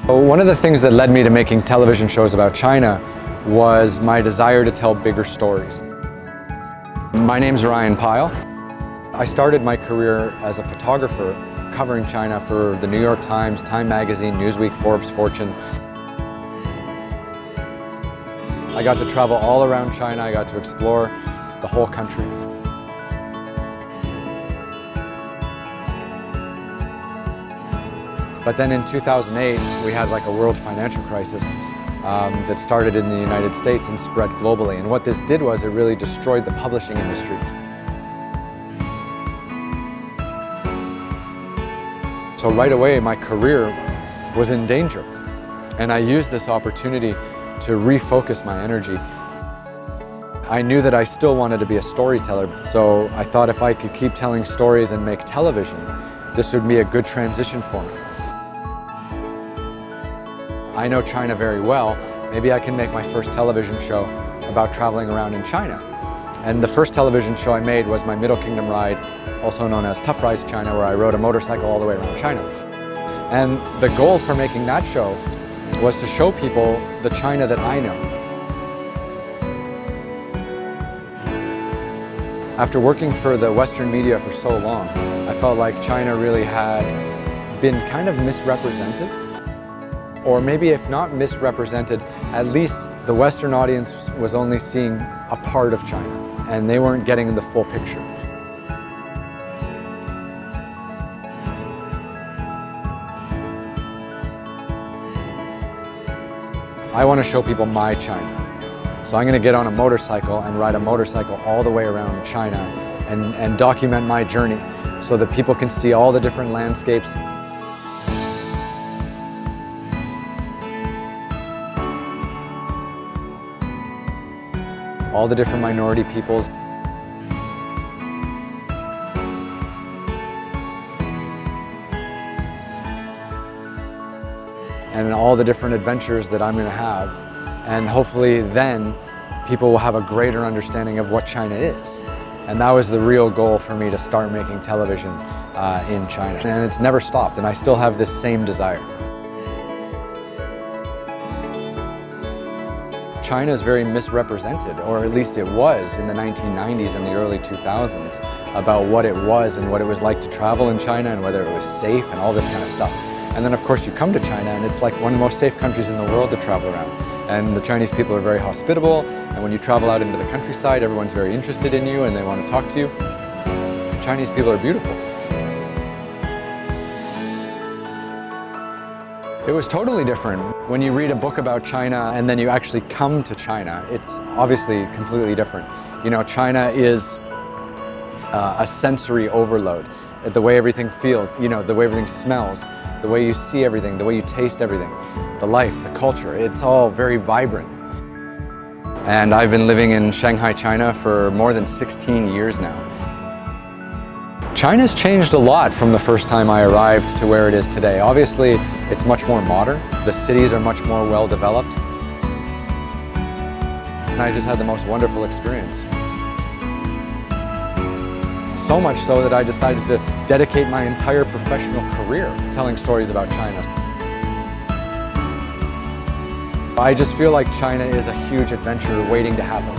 One of the things that led me to making television shows about China was my desire to tell bigger stories. My name's Ryan Pyle. I started my career as a photographer covering China for the New York Times, Time Magazine, Newsweek, Forbes, Fortune. I got to travel all around China. I got to explore the whole country. But then in 2008, we had like a world financial crisis that started in the United States and spread globally. And what this did was it really destroyed the publishing industry. So right away, my career was in danger. And I used this opportunity to refocus my energy. I knew that I still wanted to be a storyteller. So I thought if I could keep telling stories and make television, this would be a good transition for me. I know China very well. Maybe I can make my first television show about traveling around in China. And the first television show I made was my Middle Kingdom ride, also known as Tough Rides China, where I rode a motorcycle all the way around China. And the goal for making that show was to show people the China that I know. After working for the Western media for so long, I felt like China really had been kind of misrepresented. Or maybe if not misrepresented, at least the Western audience was only seeing a part of China, and they weren't getting the full picture. I want to show people my China. So I'm going to get on a motorcycle and ride a motorcycle all the way around China and document my journey so that people can see all the different landscapes. All the different minority peoples. And all the different adventures that I'm going to have. And hopefully then people will have a greater understanding of what China is. And that was the real goal for me to start making television in China. And it's never stopped, and I still have this same desire. China is very misrepresented, or at least it was in the 1990s and the early 2000s, about what it was and what it was like to travel in China and whether it was safe and all this kind of stuff. And then of course you come to China and it's like one of the most safe countries in the world to travel around. And the Chinese people are very hospitable, and when you travel out into the countryside, everyone's very interested in you and they want to talk to you. The Chinese people are beautiful. It was totally different. When you read a book about China and then you actually come to China, it's obviously completely different. You know, China is a sensory overload. The way everything feels, you know, the way everything smells, the way you see everything, the way you taste everything, the life, the culture, it's all very vibrant. And I've been living in Shanghai, China for more than 16 years now. China's changed a lot from the first time I arrived to where it is today. Obviously, it's much more modern. The cities are much more well developed. And I just had the most wonderful experience. So much so that I decided to dedicate my entire professional career telling stories about China. I just feel like China is a huge adventure waiting to happen.